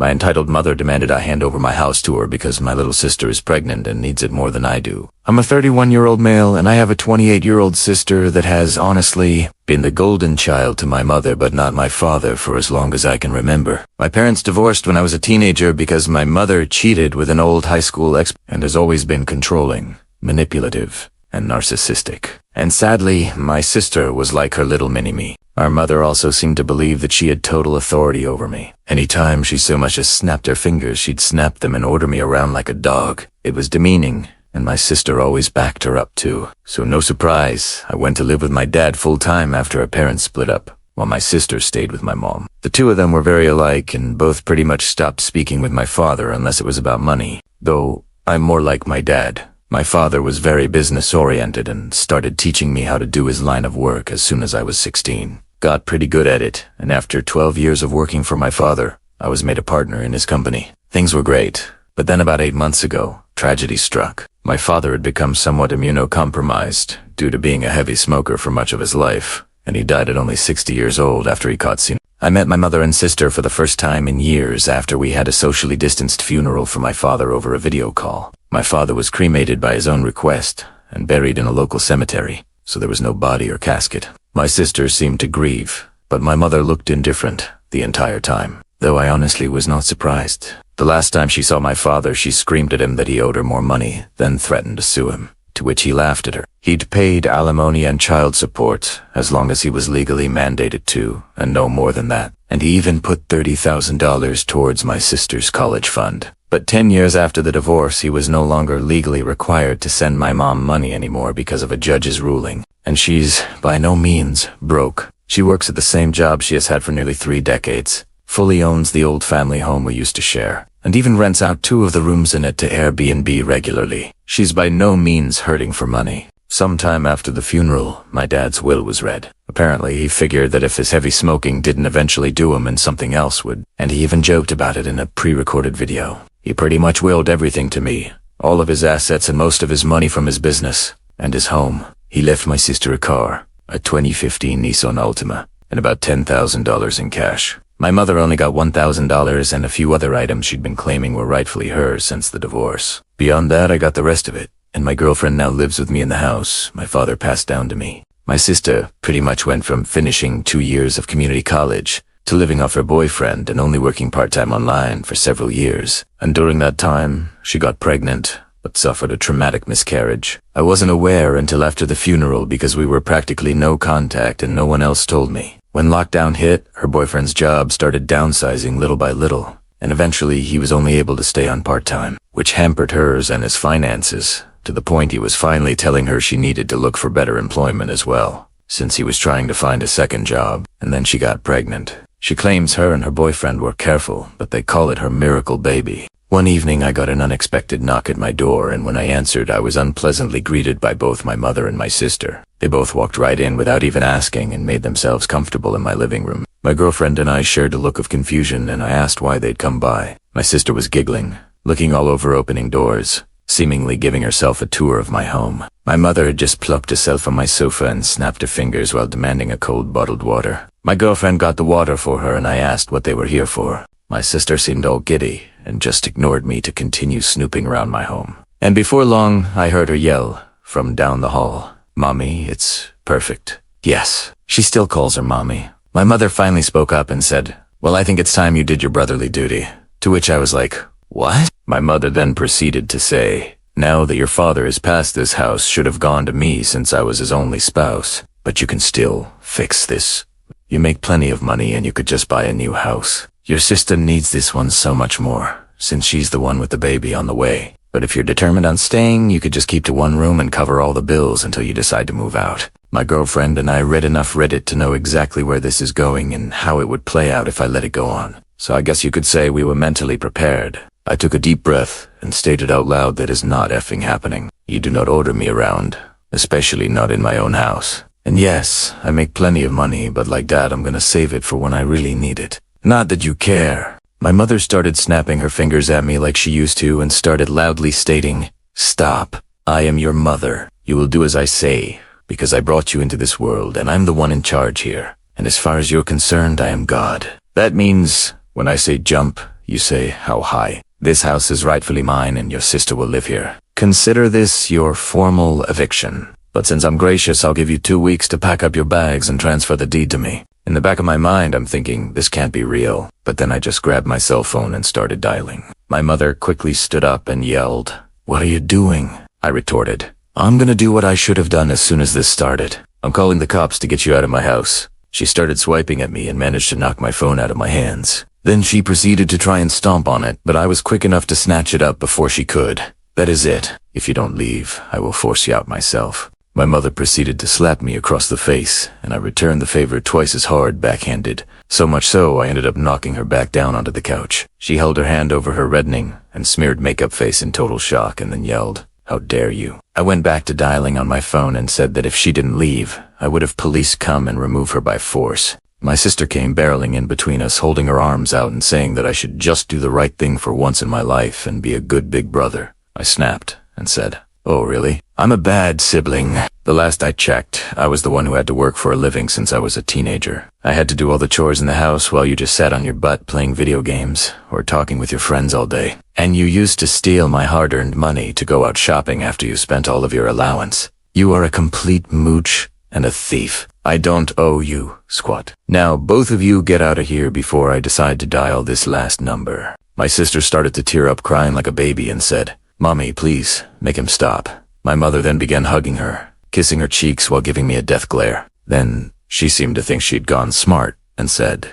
My entitled mother demanded I hand over my house to her because my little sister is pregnant and needs it more than I do. I'm a 31-year-old male and I have a 28-year-old sister that has, honestly, been the golden child to my mother but not my father for as long as I can remember. My parents divorced when I was a teenager because my mother cheated with an old high school ex and has always been controlling, manipulative, and narcissistic. And sadly, my sister was like her little mini-me. Our mother also seemed to believe that she had total authority over me. Anytime she so much as snapped her fingers, she'd snap them and order me around like a dog. It was demeaning, and my sister always backed her up too. So no surprise, I went to live with my dad full-time after our parents split up, while my sister stayed with my mom. The two of them were very alike and both pretty much stopped speaking with my father unless it was about money. Though, I'm more like my dad. My father was very business-oriented and started teaching me how to do his line of work as soon as I was 16. Got pretty good at it, and after 12 years of working for my father, I was made a partner in his company. Things were great, but then about 8 months ago, tragedy struck. My father had become somewhat immunocompromised due to being a heavy smoker for much of his life, and he died at only 60 years old after he caught sin. I met my mother and sister for the first time in years after we had a socially distanced funeral for my father over a video call. My father was cremated by his own request and buried in a local cemetery, so there was no body or casket. My sister seemed to grieve, but my mother looked indifferent the entire time, though I honestly was not surprised. The last time she saw my father, she screamed at him that he owed her more money, then threatened to sue him, to which he laughed at her. He'd paid alimony and child support as long as he was legally mandated to, and no more than that. And he even put $30,000 towards my sister's college fund. But 10 years after the divorce, he was no longer legally required to send my mom money anymore because of a judge's ruling. And she's, by no means, broke. She works at the same job she has had for nearly 3 decades, fully owns the old family home we used to share, and even rents out 2 of the rooms in it to Airbnb regularly. She's by no means hurting for money. Sometime after the funeral, my dad's will was read. Apparently, he figured that if his heavy smoking didn't eventually do him and something else would, and he even joked about it in a pre-recorded video. He pretty much willed everything to me, all of his assets and most of his money from his business, and his home. He left my sister a car, a 2015 Nissan Altima, and about $10,000 in cash. My mother only got $1,000 and a few other items she'd been claiming were rightfully hers since the divorce. Beyond that, I got the rest of it, and my girlfriend now lives with me in the house my father passed down to me. My sister pretty much went from finishing 2 years of community college to living off her boyfriend and only working part-time online for several years. And during that time, she got pregnant, but suffered a traumatic miscarriage. I wasn't aware until after the funeral because we were practically no contact and no one else told me. When lockdown hit, her boyfriend's job started downsizing little by little, and eventually he was only able to stay on part-time, which hampered hers and his finances, to the point he was finally telling her she needed to look for better employment as well, since he was trying to find a second job, and then she got pregnant. She claims her and her boyfriend were careful, but they call it her miracle baby. One evening I got an unexpected knock at my door, and when I answered I was unpleasantly greeted by both my mother and my sister. They both walked right in without even asking and made themselves comfortable in my living room. My girlfriend and I shared a look of confusion, and I asked why they'd come by. My sister was giggling, looking all over opening doors, seemingly giving herself a tour of my home. My mother had just plucked herself from my sofa and snapped her fingers while demanding a cold bottled water. My girlfriend got the water for her, and I asked what they were here for. My sister seemed all giddy and just ignored me to continue snooping around my home. And before long, I heard her yell from down the hall, "Mommy, it's perfect." Yes, she still calls her mommy. My mother finally spoke up and said, "Well, I think it's time you did your brotherly duty." To which I was like, "What?" My mother then proceeded to say, "Now that your father has passed, this house should have gone to me since I was his only spouse. But you can still fix this. You make plenty of money and you could just buy a new house. Your sister needs this one so much more, since she's the one with the baby on the way. But if you're determined on staying, you could just keep to one room and cover all the bills until you decide to move out." My girlfriend and I read enough Reddit to know exactly where this is going and how it would play out if I let it go on. So I guess you could say we were mentally prepared. I took a deep breath and stated out loud that is not effing happening. You do not order me around, especially not in my own house. And yes, I make plenty of money, but like Dad, I'm gonna save it for when I really need it. Not that you care. My mother started snapping her fingers at me like she used to and started loudly stating, "Stop. I am your mother. You will do as I say, because I brought you into this world and I'm the one in charge here. And as far as you're concerned, I am God. That means when I say jump, You say, how high? This house is rightfully mine and your sister will live here. Consider this your formal eviction. But since I'm gracious, I'll give you 2 weeks to pack up your bags and transfer the deed to me. In the back of my mind, I'm thinking, this can't be real. But then I just grabbed my cell phone and started dialing. My mother quickly stood up and yelled, "What are you doing?" I retorted, "I'm gonna do what I should have done as soon as this started. I'm calling the cops to get you out of my house." She started swiping at me and managed to knock my phone out of my hands. Then she proceeded to try and stomp on it, but I was quick enough to snatch it up before she could. "That is it. If you don't leave, I will force you out myself." My mother proceeded to slap me across the face, and I returned the favor twice as hard backhanded. So much so, I ended up knocking her back down onto the couch. She held her hand over her reddening and smeared makeup face in total shock and then yelled, "How dare you?" I went back to dialing on my phone and said that if she didn't leave, I would have police come and remove her by force. My sister came barreling in between us, holding her arms out and saying that I should just do the right thing for once in my life and be a good big brother. I snapped and said, "Oh, really? I'm a bad sibling." The last I checked, I was the one who had to work for a living since I was a teenager. I had to do all the chores in the house while you just sat on your butt playing video games or talking with your friends all day. And you used to steal my hard-earned money to go out shopping after you spent all of your allowance. You are a complete mooch and a thief. I don't owe you, squat. Now, both of you get out of here before I decide to dial this last number. My sister started to tear up, crying like a baby, and said, "Mommy, please, make him stop." My mother then began hugging her, kissing her cheeks while giving me a death glare. Then she seemed to think she'd gone smart and said,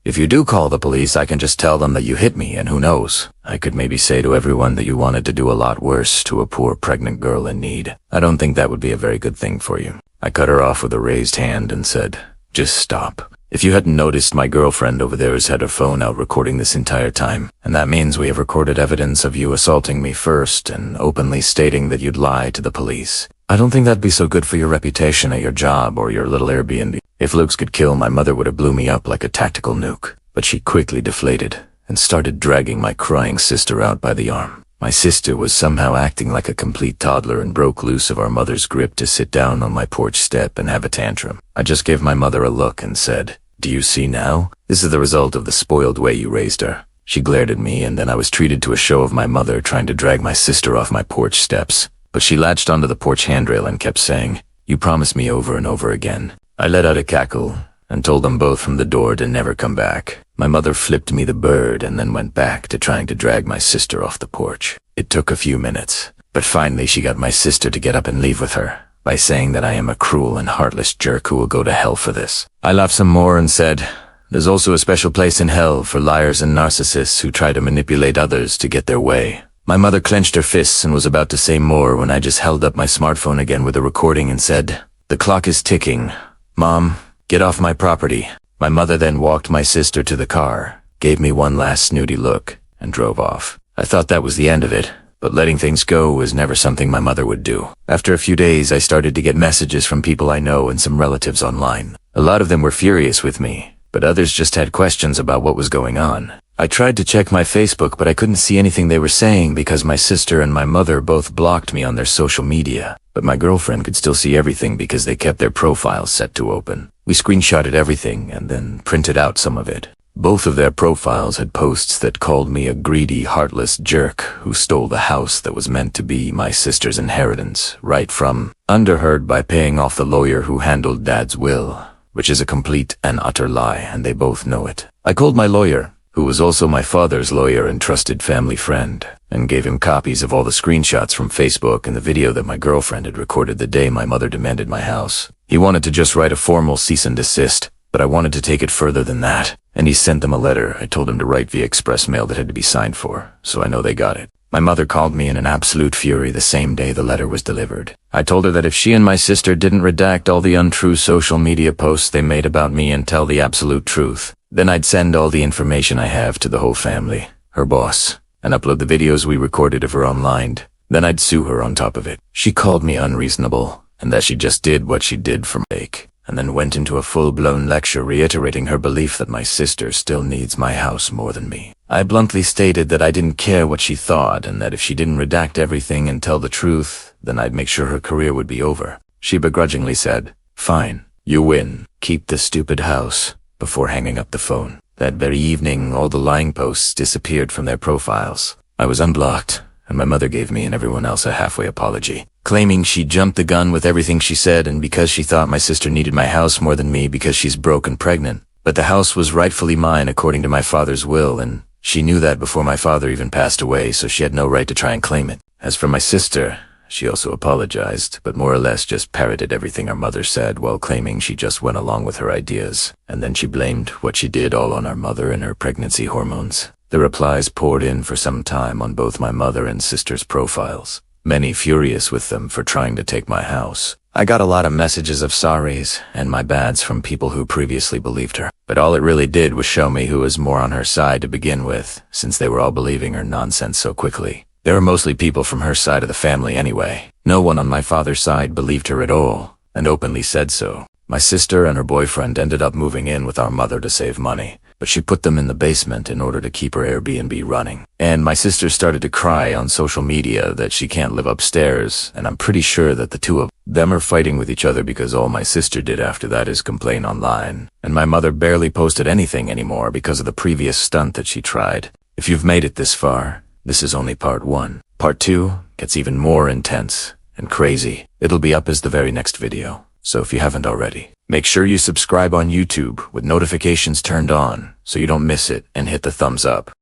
"If you do call the police, I can just tell them that you hit me, and who knows, I could maybe say to everyone that you wanted to do a lot worse to a poor pregnant girl in need. I don't think that would be a very good thing for you." I cut her off with a raised hand and said, "Just stop. If you hadn't noticed, my girlfriend over there has had her phone out recording this entire time, and that means we have recorded evidence of you assaulting me first and openly stating that you'd lie to the police. I don't think that'd be so good for your reputation at your job or your little Airbnb. If looks could kill, my mother would have blew me up like a tactical nuke." But she quickly deflated and started dragging my crying sister out by the arm. My sister was somehow acting like a complete toddler and broke loose of our mother's grip to sit down on my porch step and have a tantrum. I just gave my mother a look and said, "Do you see now? This is the result of the spoiled way you raised her." She glared at me, and then I was treated to a show of my mother trying to drag my sister off my porch steps. But she latched onto the porch handrail and kept saying, "You promised me," over and over again. I let out a cackle and told them both from the door to never come back. My mother flipped me the bird and then went back to trying to drag my sister off the porch. It took a few minutes, but finally she got my sister to get up and leave with her by saying that I am a cruel and heartless jerk who will go to hell for this. I laughed some more and said, "There's also a special place in hell for liars and narcissists who try to manipulate others to get their way." My mother clenched her fists and was about to say more when I just held up my smartphone again with a recording and said, "The clock is ticking. Mom, get off my property." My mother then walked my sister to the car, gave me one last snooty look, and drove off. I thought that was the end of it, but letting things go was never something my mother would do. After a few days, I started to get messages from people I know and some relatives online. A lot of them were furious with me, but others just had questions about what was going on. I tried to check my Facebook, but I couldn't see anything they were saying because my sister and my mother both blocked me on their social media. But my girlfriend could still see everything because they kept their profiles set to open. We screenshotted everything and then printed out some of it. Both of their profiles had posts that called me a greedy, heartless jerk who stole the house that was meant to be my sister's inheritance, right from underheard by paying off the lawyer who handled Dad's will, which is a complete and utter lie, and they both know it. I called my lawyer, who was also my father's lawyer and trusted family friend, and gave him copies of all the screenshots from Facebook and the video that my girlfriend had recorded the day my mother demanded my house. He wanted to just write a formal cease and desist, but I wanted to take it further than that, and he sent them a letter I told him to write via express mail that had to be signed for, so I know they got it. My mother called me in an absolute fury the same day the letter was delivered. I told her that if she and my sister didn't redact all the untrue social media posts they made about me and tell the absolute truth, then I'd send all the information I have to the whole family, her boss, and upload the videos we recorded of her online. Then I'd sue her on top of it. She called me unreasonable, and that she just did what she did for fake, and then went into a full-blown lecture reiterating her belief that my sister still needs my house more than me. I bluntly stated that I didn't care what she thought, and that if she didn't redact everything and tell the truth, then I'd make sure her career would be over. She begrudgingly said, "Fine, you win. Keep the stupid house," before hanging up the phone. That very evening, all the lying posts disappeared from their profiles. I was unblocked, and my mother gave me and everyone else a halfway apology, claiming she jumped the gun with everything she said and because she thought my sister needed my house more than me because she's broke and pregnant. But the house was rightfully mine according to my father's will, and she knew that before my father even passed away, so she had no right to try and claim it. As for my sister, she also apologized, but more or less just parroted everything our mother said while claiming she just went along with her ideas. And then she blamed what she did all on our mother and her pregnancy hormones. The replies poured in for some time on both my mother and sister's profiles, many furious with them for trying to take my house. I got a lot of messages of sorries and my bads from people who previously believed her. But all it really did was show me who was more on her side to begin with, since they were all believing her nonsense so quickly. They were mostly people from her side of the family anyway. No one on my father's side believed her at all, and openly said so. My sister and her boyfriend ended up moving in with our mother to save money, but she put them in the basement in order to keep her Airbnb running. And my sister started to cry on social media that she can't live upstairs, and I'm pretty sure that the two of them are fighting with each other because all my sister did after that is complain online. And my mother barely posted anything anymore because of the previous stunt that she tried. If you've made it this far, this is only part 1. Part 2 gets even more intense and crazy. It'll be up as the very next video, so if you haven't already, make sure you subscribe on YouTube with notifications turned on so you don't miss it, and hit the thumbs up.